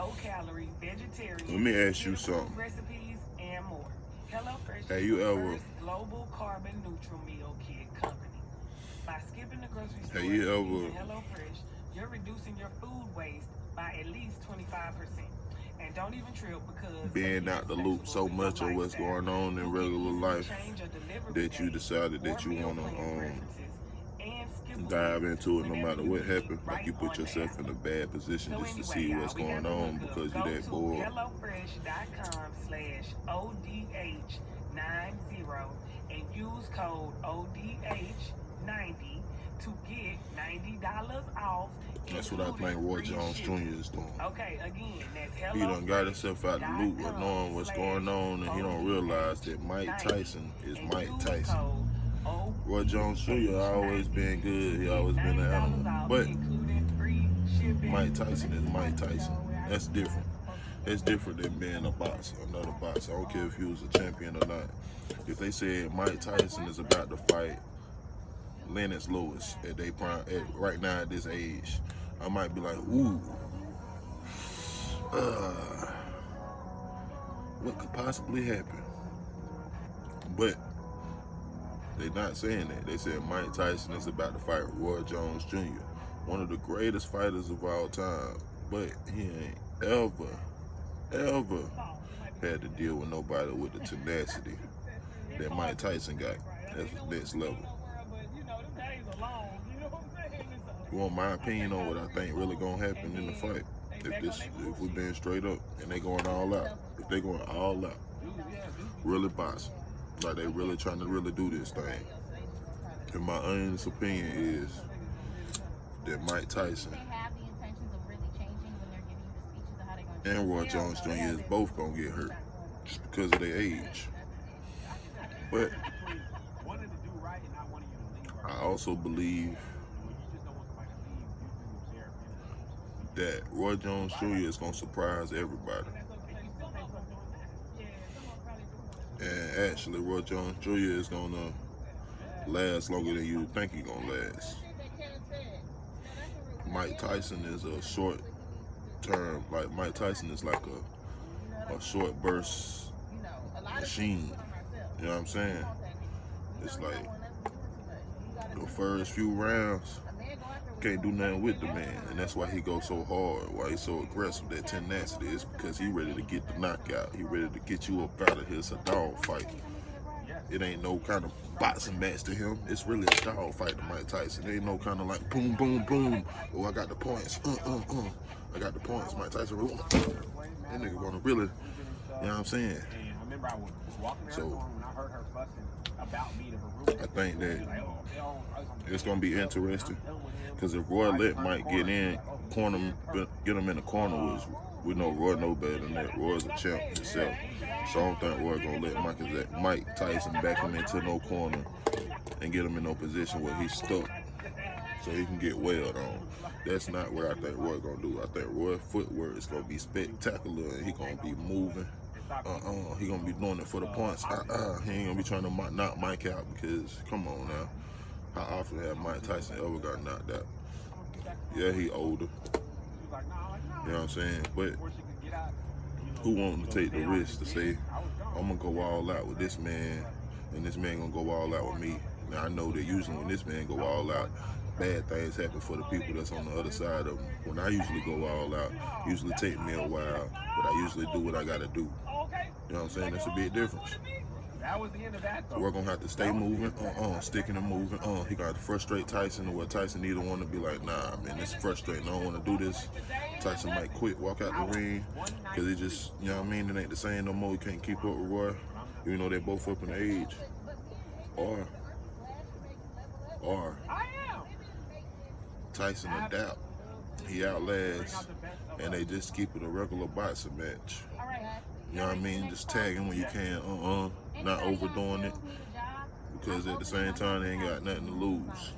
low-calorie, vegetarian, Let me ask you meal prep something. recipes, and more. HelloFresh Have is you the ever, first global carbon neutral meal kit company. By skipping the grocery have store you and ever using HelloFresh, you're reducing your food waste by at least 25%. And don't even trip because been again, out the loop vegetables so in your much of what's lifestyle. going on in You can regular easily life change your delivery that you days decided or that you meal want plan to preferences and skip a dive meal into it no whenever matter you what need it happens? Like right you put on the yourself app. in a bad position So just to anyway, see y'all, what's we got going the on hookup. because you Go that to bored. HelloFresh.com/ODH90 and use code ODH90 to get $90 off, That's what I think including Roy free Jones Jr. shipping. is doing. Okay, again, that's He done got himself out the loop with knowing what's going on, and he don't realize that Mike HelloFresh.com/ODH90 Tyson is and Mike use Tyson. code Roy Jones Jr. always ODH90 been good. to He get always been an $90 animal. off, But including free shipping. Mike Tyson is Mike Tyson. That's different. It's different than being a boxer, another boxer. I don't care if he was a champion or not. If they said Mike Tyson is about to fight Lennox Lewis at they prime, right now at this age, I might be like, ooh, what could possibly happen? But they not saying that. They said Mike Tyson is about to fight Roy Jones Jr., one of the greatest fighters of all time. But he ain't ever had to deal with nobody with the tenacity that Mike Tyson got. That's next level. You want my opinion on what I think really gonna happen in the fight? If we being straight up and they going all out, if they going all out, really boxing, like they really trying to really do this thing. And my honest opinion is that Mike Tyson and Roy Jones Jr. is both gonna get hurt just because of their age. But I also believe that Roy Jones Jr. is gonna surprise everybody. And actually, Roy Jones Jr. is gonna last longer than you think he's gonna last. Mike Tyson is a short term, like Mike Tyson is like a short burst machine. You know what I'm saying? It's like the first few rounds, can't do nothing with the man, and that's why he goes so hard, why he's so aggressive. That tenacity is because he ready to get the knockout. He ready to get you up out of here. It's a dog fight. It ain't no kind of boxing match to him. It's really a dog fight to Mike Tyson. It ain't no kind of like boom, boom, boom. Oh, I got the points. I got the points. Mike Tyson, that nigga wanna really, you know what I'm saying? So I think that it's gonna be interesting because if Roy let Mike get in, get him in the corner, we know Roy know better than that. Roy's a champ himself, so I don't think Roy gonna let Mike Tyson back him into no corner and get him in no position where he's stuck, so he can get wailed on. That's not what I think Roy gonna do. I think Roy's footwork is gonna be spectacular, and he gonna be moving. He gonna be doing it for the points. He ain't gonna be trying to knock Mike out because, come on now, how often have Mike Tyson ever got knocked out? Yeah, he older. You know what I'm saying? But who wants to take the risk to say, I'm gonna go all out with this man, and this man gonna go all out with me? Now I know that usually when this man go all out, bad things happen for the people that's on the other side of him. When I usually go all out, usually take me a while, but I usually do what I gotta do. You know what I'm saying? That's a big difference. We're gonna have to stay moving, sticking and moving. He got to frustrate Tyson, where Tyson either want to be like, nah, man, it's frustrating. I don't want to do this. Tyson might quit, walk out the ring, because he just, you know what I mean? It ain't the same no more. He can't keep up with Roy, even though they're both up in age. Or Tyson adapt. He outlasts, and they just keep it a regular boxing match. You know what I mean? Just tagging when you can, not overdoing it, because at the same time they ain't got nothing to lose.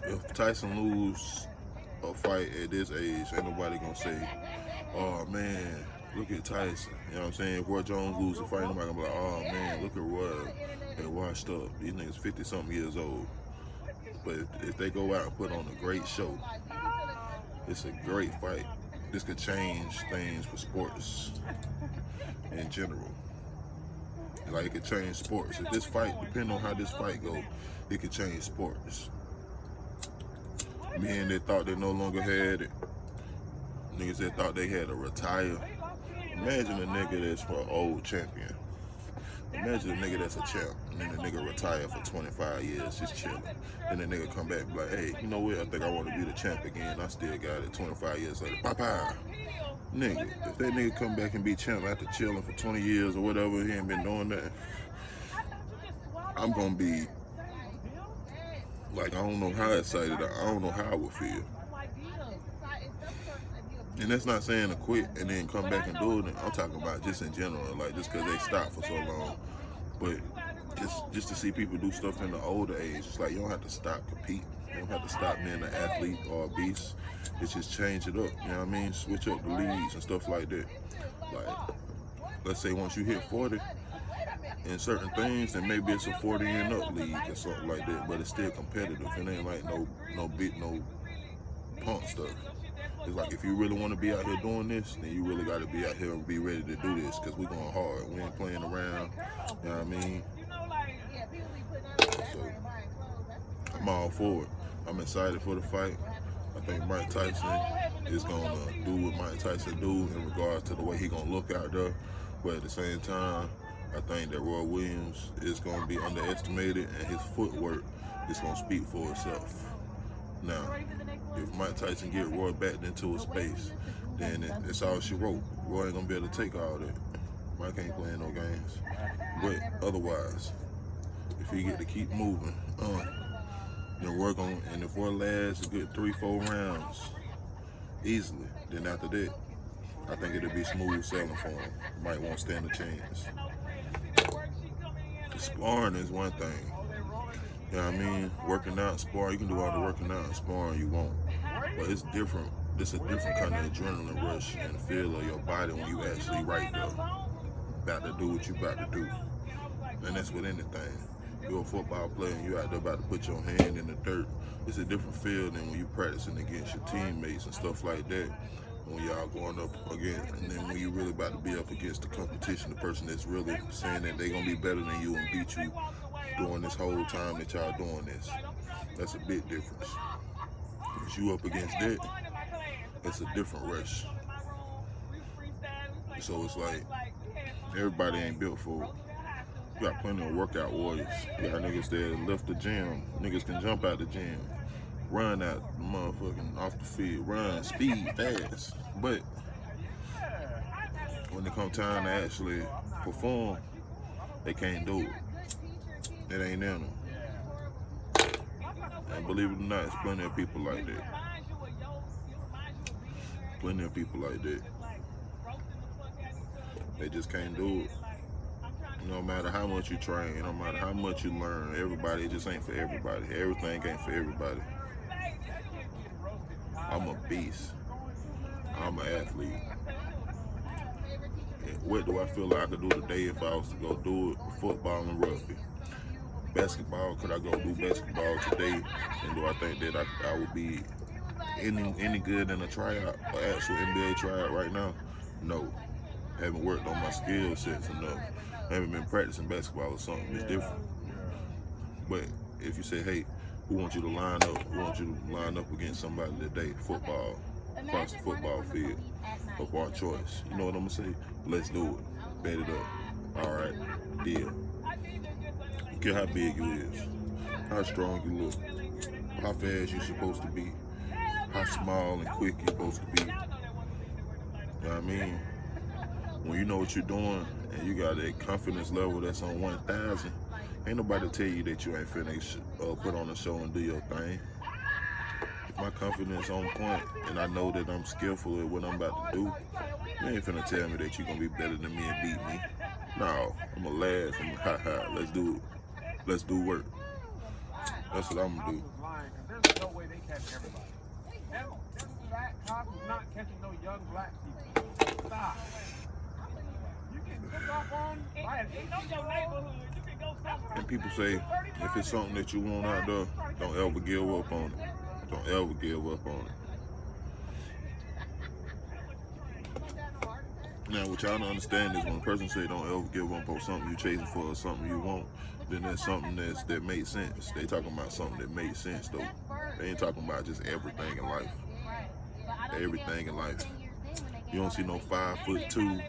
If Tyson lose a fight at this age, ain't nobody gonna say, oh man, look at Tyson. You know what I'm saying? If Roy Jones lose a fight, nobody gonna be like, oh man, look at Roy, they washed up. These niggas 50 something years old. But if they go out and put on a great show, it's a great fight. this could change things for sports in general. Like, it could change sports. If this fight, depending on how this fight goes, it could change sports. Men that thought they no longer had it, niggas that thought they had to retire. Imagine a nigga that's an old champion. Imagine a nigga that's a champ, and then the nigga retire for 25 years, just chilling. Then the nigga come back and be like, hey, you know what, I think I want to be the champ again. I still got it 25 years later. Bye-bye. Nigga, if that nigga come back and be champ after chilling for 20 years or whatever, he ain't been doing that, I'm gonna be, like, I don't know how excited, I don't know how I would feel. And that's not saying to quit and then come back and do it. I'm talking about just in general, like, just because they stopped for so long. But just to see people do stuff in the older age, it's like you don't have to stop competing. You don't have to stop being an athlete or a beast. It's just change it up, you know what I mean? Switch up the leagues and stuff like that. Like, let's say once you hit 40 in certain things, then maybe it's a 40 and up league or something like that, but it's still competitive. It ain't like no punk stuff. It's like, if you really want to be out here doing this, then you really got to be out here and be ready to do this, because we going hard. We ain't playing around, you know what I mean? So, I'm all for it. I'm excited for the fight. I think Mike Tyson is going to do what Mike Tyson do in regards to the way he going to look out there. But at the same time, I think that Roy Williams is going to be underestimated, and his footwork is going to speak for itself. Now, if Mike Tyson get Roy back into a space, then it's all she wrote. Roy ain't gonna be able to take all that. Mike ain't playing no games. But otherwise, if he get to keep moving, then work on, and if Roy lasts a good 3-4 rounds easily, then after that, I think it'll be smooth sailing for him. Mike won't stand a chance. Sparring is one thing. You know what I mean? Working out, sparring, you can do all the working out and sparring you want. But it's different. It's a different kind of adrenaline rush and feel of your body when you actually right there. About to do what you about to do. And that's with anything. You're a football player and you out there about to put your hand in the dirt. It's a different feel than when you practicing against your teammates and stuff like that. When y'all going up again, and then when you really about to be up against the competition, the person that's really saying that they gonna be better than you and beat you during this whole time that y'all doing this. That's a big difference. If you up against that, it's a different rush. So it's like, everybody ain't built for it. You got plenty of workout warriors. You got niggas that left the gym. Niggas can jump out the gym, run out the motherfucking off the field, run, speed, fast. But when it come time to actually perform, they can't do it. It ain't in them. And believe it or not, there's plenty of people like that. Plenty of people like that. They just can't do it. No matter how much you train, no matter how much you learn, everybody, it just ain't for everybody. Everything ain't for everybody. I'm a beast. I'm an athlete. And what do I feel like I could do today if I was to go do it? Football and rugby. Basketball, could I go do basketball today? And do I think that I would be any good in a tryout, an actual NBA tryout right now? No. I haven't worked on my skill sets enough. I haven't been practicing basketball or something. It's different. But if you say, hey, who wants you to line up? Who wants you to line up against somebody today? Football, across the football field, of our choice. You know what I'm gonna say? Let's do it. Bet it up. All right, deal. Don't care how big you is, how strong you look, how fast you supposed to be, how small and quick you supposed to be. You know what I mean? When you know what you're doing and you got that confidence level that's on 1,000, ain't nobody tell you that you ain't finna put on a show and do your thing. If my confidence on point and I know that I'm skillful at what I'm about to do, you ain't finna tell me that you gonna be better than me and beat me. No, I'm gonna laugh. I'm gonna ha, let's do it. Let's do work. That's what I'm gonna do. There's no way they catch everybody. Them black cops is not catching no young black people. Stop. You get took off on by an 18-year-old neighborhood. You can go stop. And people say, if it's something that you want out there, don't ever give up on it. Don't ever give up on it. Now, what y'all don't understand is when a person say don't ever give up on something you chasing for or something you want, then that's something that makes sense. They talking about something that makes sense though. They ain't talking about just everything in life. Everything in life. You don't see no 5'2"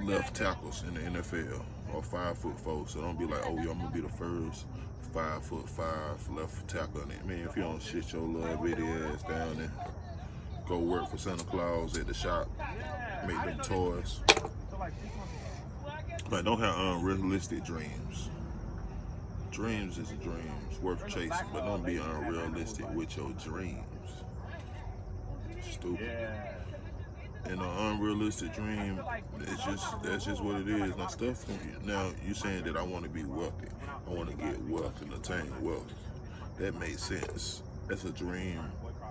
left tackles in the NFL or 5'4". So don't be like, oh, yeah, I'm gonna be the first 5'5" left tackle in it. Man, if you don't shit your little bitty ass down and go work for Santa Claus at the shop, make them toys. But don't have unrealistic dreams. Dreams is dreams worth chasing, but don't be unrealistic with your dreams. Stupid. And an unrealistic dream, that's just what it is. Now stuff. Now you saying that I want to be wealthy, I want to get wealth and attain wealth. That makes sense. That's a dream.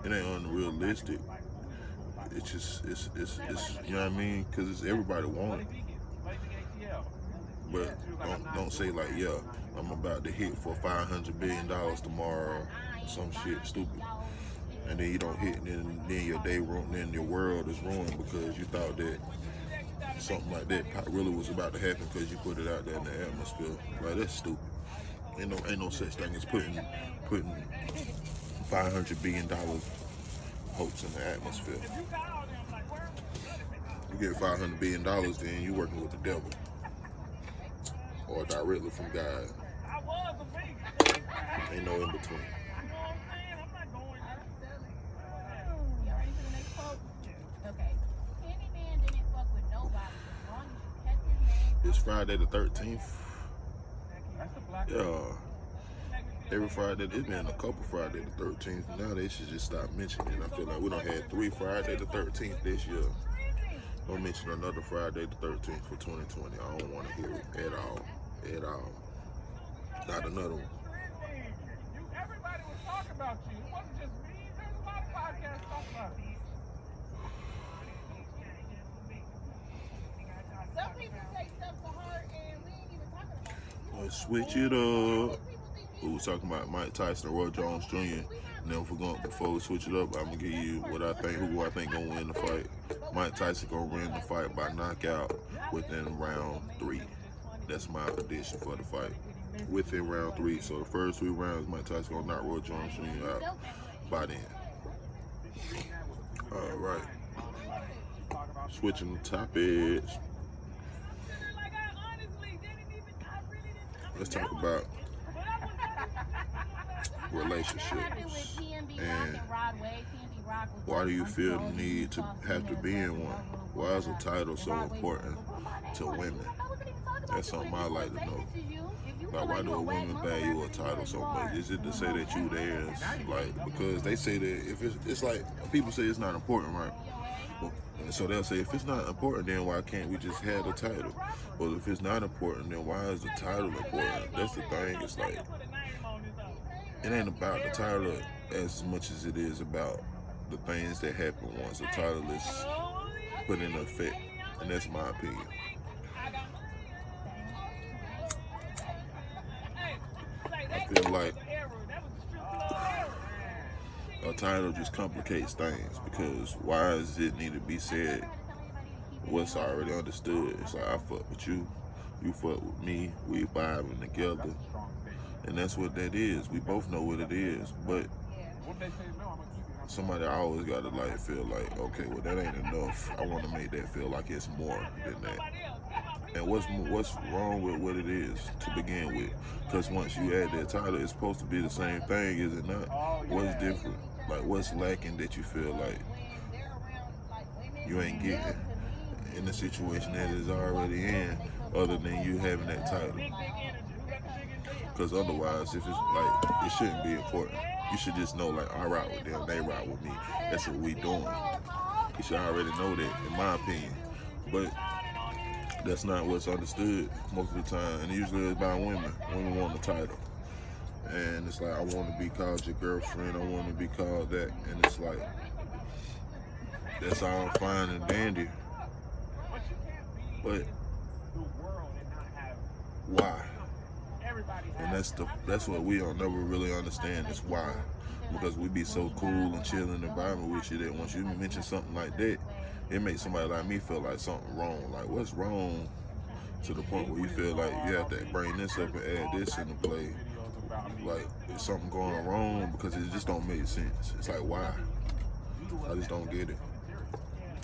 It ain't unrealistic. It's just it's you know what I mean? Because it's everybody want it. But don't say like, yeah, I'm about to hit for $500 billion tomorrow, or some shit stupid. And then you don't hit, and then your day ruined, then your world is ruined because you thought that something like that really was about to happen because you put it out there in the atmosphere. Like, that's stupid. Ain't no such thing as putting $500 billion hopes in the atmosphere. You get $500 billion, then you working with the devil or directly from God. Ain't no in between. It's Friday the 13th. Yeah. Every Friday, it's been a couple Friday the 13th. Now they should just stop mentioning it. I feel like we done had 3 Friday the 13th this year. Don't mention another Friday the 13th for 2020. I don't want to hear it at all. At all. Not another one. Everybody was talking about you. It wasn't just me. There's a lot of podcasts talking about you. Some people take stuff to heart and we ain't even talking about it. Let's switch it up. We was talking about Mike Tyson and Roy Jones Jr. And then before we switch it up, I'm gonna give you who I think gonna win the fight. Mike Tyson gonna win the fight by knockout within round 3. That's my prediction for the fight. Within round 3. So the first 3 rounds, Mike Tyson gonna knock Roy Jones Jr. out by then. All right. Switching topics. Let's talk about relationships. And why do you feel the need to have to be in one? Why is a title so important to women? That's something I like to know. Like, why do women value a title so much? Is it to say that you theirs? Like, because they say that if it's like, people say it's not important, right? So they'll say, if it's not important, then why can't we just have the title? Well, if it's not important, then why is the title important? That's the thing. It's like, it ain't about the title as much as it is about the things that happen once a title is put in effect. And that's my opinion. I feel like a title just complicates things, because why does it need to be said what's already understood? It's like, I fuck with you, you fuck with me, we vibing together, and that's what that is. We both know what it is, but somebody always gotta like feel like, okay, well, that ain't enough. I want to make that feel like it's more than that. And what's wrong with what it is to begin with? Because once you add that title, it's supposed to be the same thing, is it not? What's different? Like, what's lacking that you feel like you ain't getting in the situation that is already in, other than you having that title? Because otherwise, if it's like, it shouldn't be important. You should just know, like, I ride with them, they ride with me. That's what we doing. You should already know that, in my opinion. But that's not what's understood most of the time, and usually it's by women. Women want the title. And it's like, I want to be called your girlfriend, I want to be called that, and it's like, that's all fine and dandy, but why? And that's what we don't never really understand, is why. because we be so cool and chill in the environment with you that once you mention something like that, it makes somebody like me feel like something wrong. Like, what's wrong to the point where you feel like you have to bring this up and add this into play? Like, is something going wrong? Because it just don't make sense. It's like, why? I just don't get it.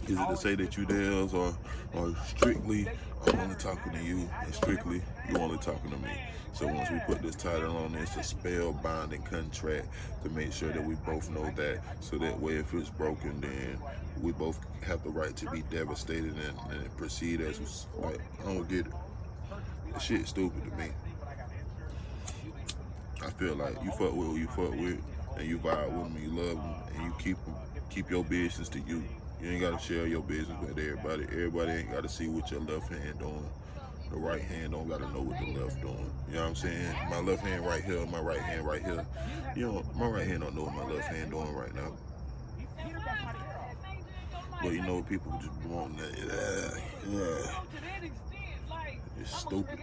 Is it to say that you theirs, or strictly I'm only talking to you, and strictly you only talking to me? So once we put this title on, it's a spell-binding contract to make sure that we both know that, so that way if it's broken, then we both have the right to be devastated and proceed as, like, I don't get it. This shit's stupid to me. I feel like you fuck with who you fuck with, and you vibe with them, and you love them, and you keep your business to you. You ain't gotta share your business with everybody. Everybody ain't gotta see what your left hand doing. The right hand don't gotta know what the left doing. You know what I'm saying? My left hand right here, my right hand right here. You know, my right hand don't know what my left hand doing right now. But you know, people just want that. It's stupid.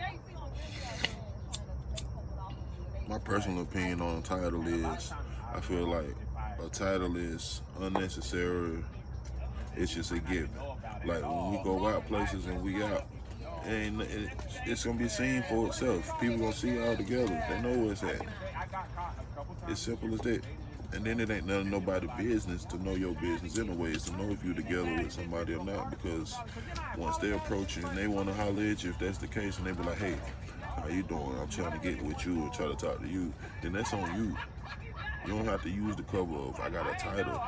My personal opinion on a title is, I feel like a title is unnecessary. It's just a given. Like, when we go out places and we out, it's gonna be seen for itself. People gonna see y'all together. They know where it's at. It's simple as that. And then it ain't none of nobody's business to know your business anyways, to know if you together with somebody or not, because once they approach you and they wanna holler at you, if that's the case, and they be like, hey, how you doing? I'm trying to get with you or try to talk to you, then that's on you. You don't have to use the cover of, I got a title.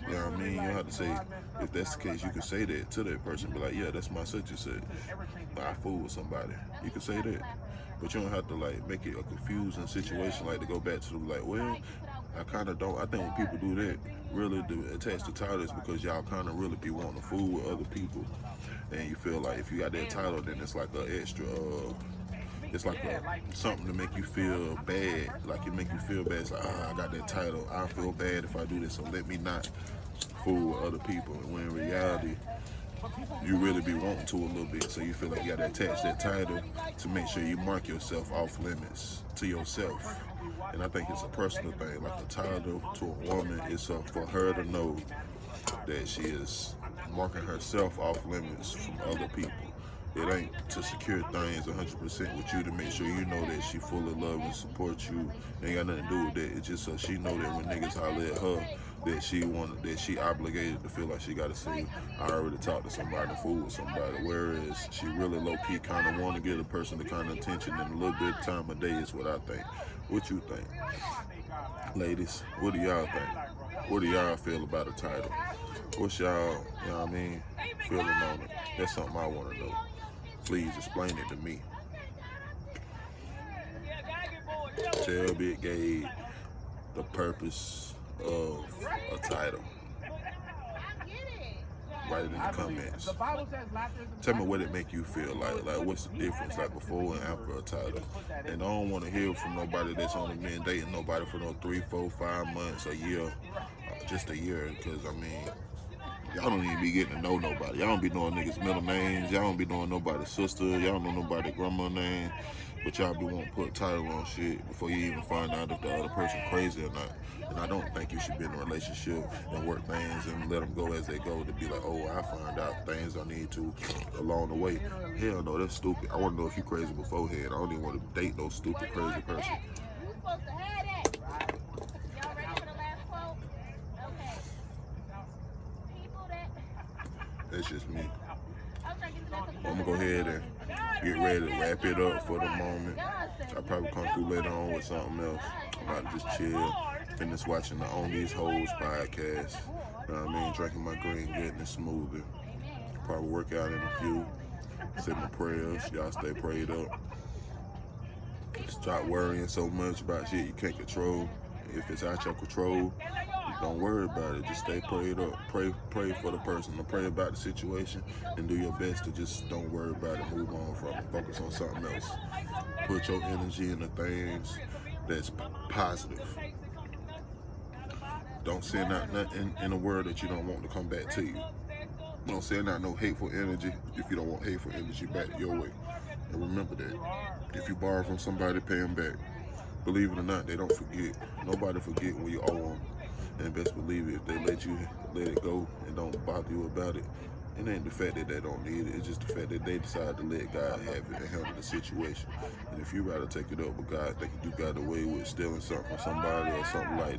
You know what I mean? You don't have to say, if that's the case, you can say that to that person. Be like, yeah, that's my such and such. I fool with somebody. You can say that. But you don't have to, like, make it a confusing situation, like, to go back to the, like, well, I kind of don't. I think when people do that, really do attach the titles, because y'all kind of really be wanting to fool with other people. And you feel like if you got that title, then it's like an extra, it's like something to make you feel bad. Like, it make you feel bad. It's like, I got that title. I feel bad if I do this, so let me not fool with other people. And when in reality, you really be wanting to a little bit. So you feel like you got to attach that title to make sure you mark yourself off limits to yourself. And I think it's a personal thing. Like, a title to a woman is for her to know that she is marking herself off limits from other people. It ain't to secure things 100% with you, to make sure you know that she fully love and support you. It ain't got nothing to do with that. It's just so she know that when niggas holler at her, that she obligated to feel like she gotta say, I already talked to somebody and fool with somebody. Whereas she really low key kind of want to give a person the kind of attention and a little bit of time of day is what I think. What you think? Ladies, what do y'all think? What do y'all feel about a title? What's y'all, you know what I mean, feeling on it? That's something I want to know. Please explain it to me. Tell Big Gabe the purpose of a title. Write it in the comments. Tell me what it make you feel like. Like, what's the difference, like, before and after a title? And I don't want to hear from nobody that's only been dating nobody for no 3, 4, 5 months, a year, just a year. Because, I mean, y'all don't even be getting to know nobody. Y'all don't be knowing niggas' middle names. Y'all don't be knowing nobody's sister. Y'all don't know nobody's grandma name. But y'all be wanting to put a title on shit before you even find out if the other person crazy or not. And I don't think you should be in a relationship and work things and let them go as they go, to be like, oh, I find out things I need to along the way. Hell no, that's stupid. I want to know if you crazy beforehand. I don't even want to date no stupid, crazy person. You supposed to have that. Y'all ready for the last quote? Okay. People that... That's just me. I'm trying to get to that. I'm going to go ahead and get ready to wrap it up for the moment. I'll probably come through later on with something else. I'm about to just chill. Finish watching the On These Hoes podcast. You know what I mean? Drinking my green, getting it smoother. Probably work out in a few. Say my prayers. Y'all stay prayed up. Stop worrying so much about shit you can't control. If it's out your control, don't worry about it. Just stay prayed up. Pray for the person. Pray about the situation and do your best to just don't worry about it. Move on from it. Focus on something else. Put your energy into things that's positive. Don't send out nothing in the world that you don't want to come back to you. Don't send out no hateful energy if you don't want hateful energy back your way. And remember that. If you borrow from somebody, pay them back. believe it or not, they don't forget. Nobody forget when you owe them. And best believe it, if they let you let it go and don't bother you about it, it ain't the fact that they don't need it. It's just the fact that they decide to let God have it and handle the situation. And if you rather take it up with God, think you got away with stealing something from somebody or something like